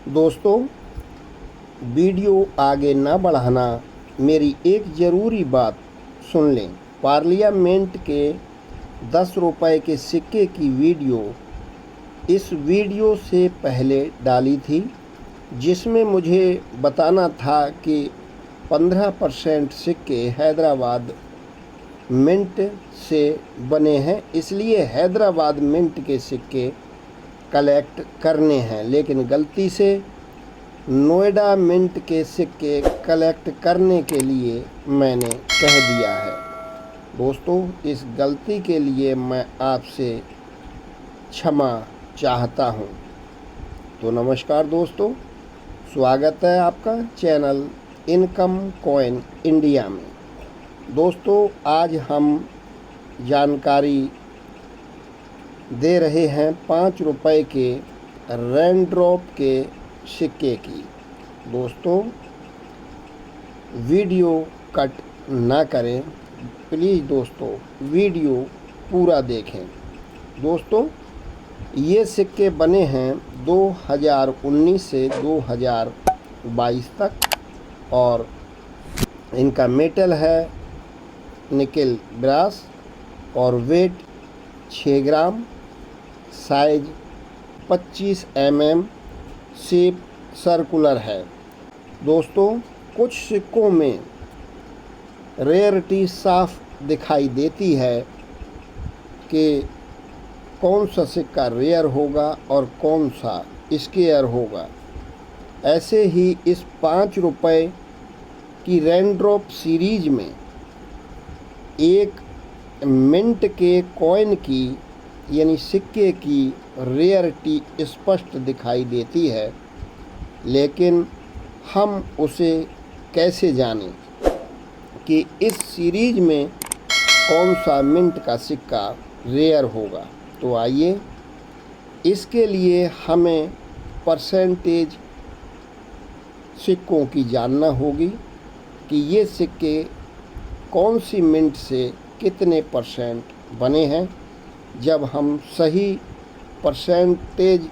दोस्तों, वीडियो आगे ना बढ़ाना, मेरी एक ज़रूरी बात सुन लें। पार्लियामेंट के 10 रुपए के सिक्के की वीडियो इस वीडियो से पहले डाली थी, जिसमें मुझे बताना था कि 15% सिक्के हैदराबाद मिंट से बने हैं, इसलिए हैदराबाद मिंट के सिक्के कलेक्ट करने हैं। लेकिन गलती से नोएडा मिंट के सिक्के कलेक्ट करने के लिए मैंने कह दिया है। दोस्तों, इस गलती के लिए मैं आपसे क्षमा चाहता हूं। तो नमस्कार दोस्तों, स्वागत है आपका चैनल इनकम कॉइन इंडिया में। दोस्तों, आज हम जानकारी दे रहे हैं 5 रुपए के रेनड्रॉप के सिक्के की। दोस्तों, वीडियो कट ना करें प्लीज़। दोस्तों, वीडियो पूरा देखें। दोस्तों, ये सिक्के बने हैं 2019 से 2022 तक और इनका मेटल है निकेल ब्रास और वेट 6 ग्राम, साइज 25 mm, शेप सर्कुलर है। दोस्तों, कुछ सिक्कों में रेयरिटी साफ दिखाई देती है कि कौन सा सिक्का रेयर होगा और कौन सा स्केयर होगा। ऐसे ही इस 5 रुपए की रेनड्रॉप सीरीज में एक मिंट के कॉइन की यानी सिक्के की रेयरिटी स्पष्ट दिखाई देती है, लेकिन हम उसे कैसे जानें कि इस सीरीज में कौन सा मिंट का सिक्का रेयर होगा। तो आइए, इसके लिए हमें परसेंटेज सिक्कों की जानना होगी कि ये सिक्के कौन सी मिंट से कितने परसेंट बने हैं। जब हम सही परसेंटेज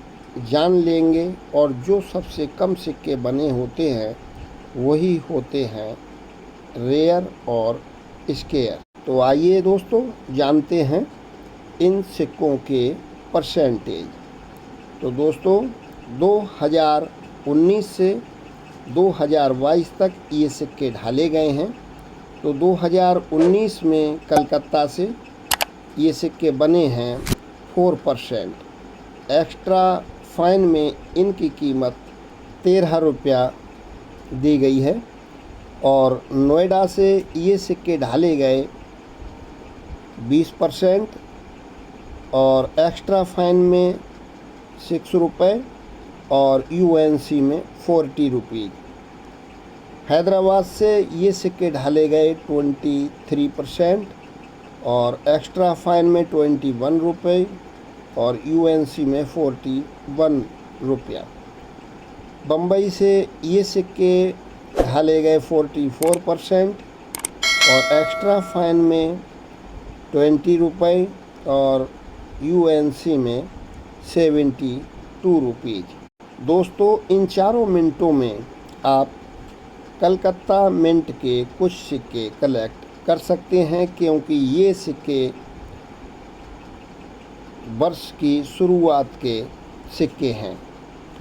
जान लेंगे और जो सबसे कम सिक्के बने होते हैं वही होते हैं रेयर और स्केयर। तो आइए दोस्तों, जानते हैं इन सिक्कों के परसेंटेज। तो दोस्तों, 2019 से 2022 तक ये सिक्के ढाले गए हैं। तो 2019 में कलकत्ता से ये सिक्के बने हैं 4%। एक्स्ट्रा फाइन में इनकी कीमत 13 रुपया दी गई है और नोएडा से ये सिक्के ढाले गए 20% और एक्स्ट्रा फाइन में 6 रुपये और यूएनसी में 40 रुपीज़। हैदराबाद से ये सिक्के ढाले गए 23% और एक्स्ट्रा फाइन में 21 रुपये और यूएनसी में 41 रुपया। बम्बई से ये सिक्के ढाले गए 44% और एक्स्ट्रा फाइन में 20 रुपये और यूएनसी में 72 रुपीज़। दोस्तों, इन चारों मिनटों में आप कलकत्ता मिंट के कुछ सिक्के कलेक्ट कर सकते हैं, क्योंकि ये सिक्के वर्ष की शुरुआत के सिक्के हैं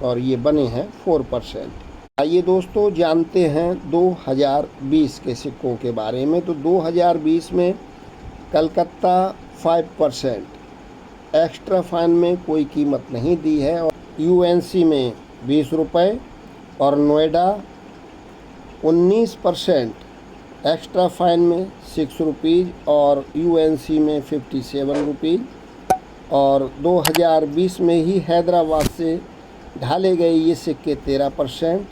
और ये बने हैं 4%। आइए दोस्तों, जानते हैं 2020 के सिक्कों के बारे में। तो 2020 में कलकत्ता 5%, एक्स्ट्रा फाइन में कोई कीमत नहीं दी है और यूएनसी में 20 रुपये और नोएडा 19%, एक्स्ट्रा फाइन में 6 रुपीज़ और यूएनसी में 57 रुपीज़। और 2020 में ही हैदराबाद से ढाले गए ये सिक्के 13%,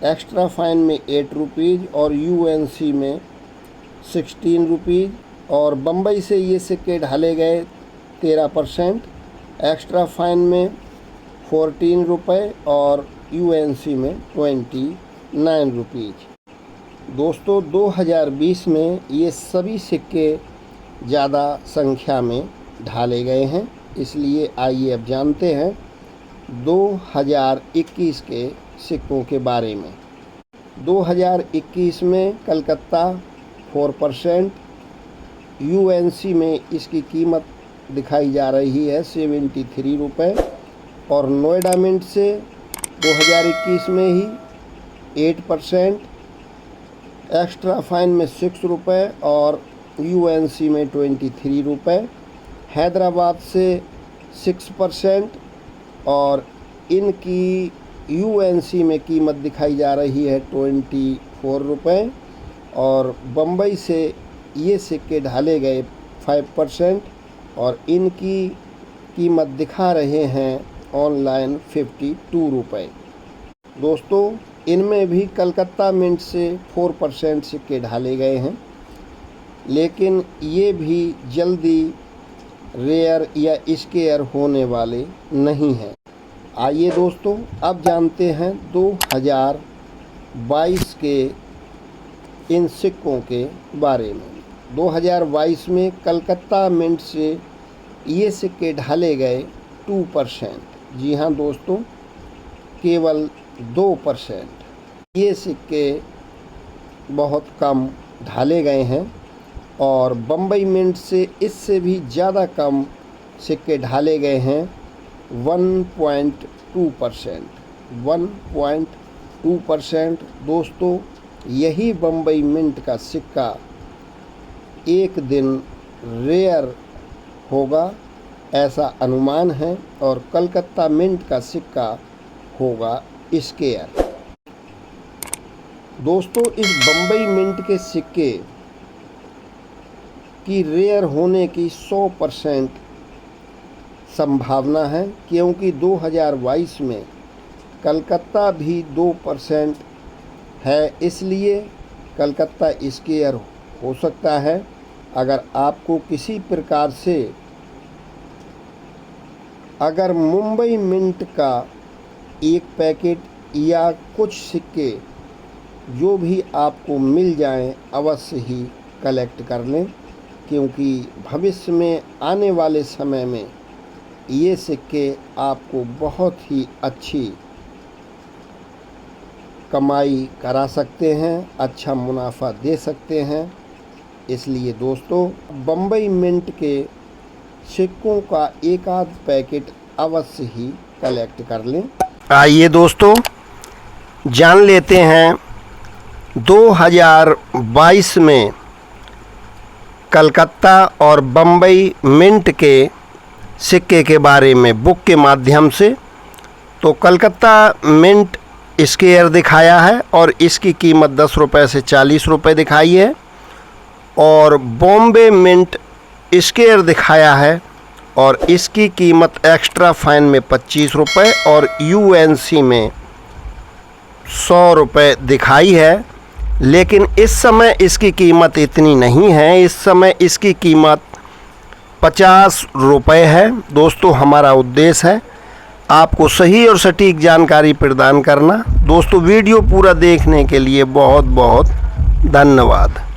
एक्स्ट्रा फाइन में 8 रुपीज़ और यूएनसी में 16 रुपीज़। और बम्बई से ये सिक्के ढाले गए 13%, एक्स्ट्रा फाइन में 14 रुपये और यूएनसी में 29 रुपीज़। दोस्तों, 2020 में ये सभी सिक्के ज़्यादा संख्या में ढाले गए हैं, इसलिए आइए अब जानते हैं 2021 के सिक्कों के बारे में। 2021 में कलकत्ता 4%, यूएनसी में इसकी कीमत दिखाई जा रही है 73 रुपये, और नोएडा मिंट से 2021 में ही 8%, एक्स्ट्रा फाइन में 6 रुपये और यूएनसी में 23 रुपये, हैदराबाद से 6% और इनकी यूएनसी में कीमत दिखाई जा रही है 24 रुपये, और बम्बई से ये सिक्के ढाले गए 5% और इनकी कीमत दिखा रहे हैं ऑनलाइन 52 रुपये। दोस्तों, इनमें भी कलकत्ता मिंट से 4% सिक्के ढाले गए हैं, लेकिन ये भी जल्दी रेयर या स्केयर होने वाले नहीं हैं। आइए दोस्तों, अब जानते हैं 2022 के इन सिक्कों के बारे में। 2022 में कलकत्ता मिंट से ये सिक्के ढाले गए 2%। जी हाँ दोस्तों, केवल 2%। ये सिक्के बहुत कम ढाले गए हैं, और बम्बई मिंट से इससे भी ज़्यादा कम सिक्के ढाले गए हैं 1.2%। 1.2%। दोस्तों, यही बम्बई मिंट का सिक्का एक दिन रेयर होगा ऐसा अनुमान है, और कलकत्ता मिंट का सिक्का होगा स्केयर। दोस्तों, इस बम्बई मिंट के सिक्के की रेयर होने की 100% संभावना है, क्योंकि 2022 में कलकत्ता भी 2% है, इसलिए कलकत्ता स्केयर हो सकता है। अगर आपको किसी प्रकार से अगर मुंबई मिंट का एक पैकेट या कुछ सिक्के जो भी आपको मिल जाएं, अवश्य ही कलेक्ट कर लें, क्योंकि भविष्य में आने वाले समय में ये सिक्के आपको बहुत ही अच्छी कमाई करा सकते हैं, अच्छा मुनाफा दे सकते हैं। इसलिए दोस्तों, बम्बई मिंट के सिक्कों का एक आध पैकेट अवश्य ही कलेक्ट कर लें। आइए दोस्तों, जान लेते हैं 2022 में कलकत्ता और बम्बई मिंट के सिक्के के बारे में बुक के माध्यम से। तो कलकत्ता मिंट स्केयर दिखाया है और इसकी कीमत 10 रुपये से 40 रुपये दिखाई है, और बॉम्बे मिंट स्केयर दिखाया है और इसकी कीमत एक्स्ट्रा फाइन में 25 रुपये और यूएनसी में 100 रुपये दिखाई है। लेकिन इस समय इसकी कीमत इतनी नहीं है, इस समय इसकी कीमत 50 रुपये है। दोस्तों, हमारा उद्देश्य है आपको सही और सटीक जानकारी प्रदान करना। दोस्तों, वीडियो पूरा देखने के लिए बहुत बहुत धन्यवाद।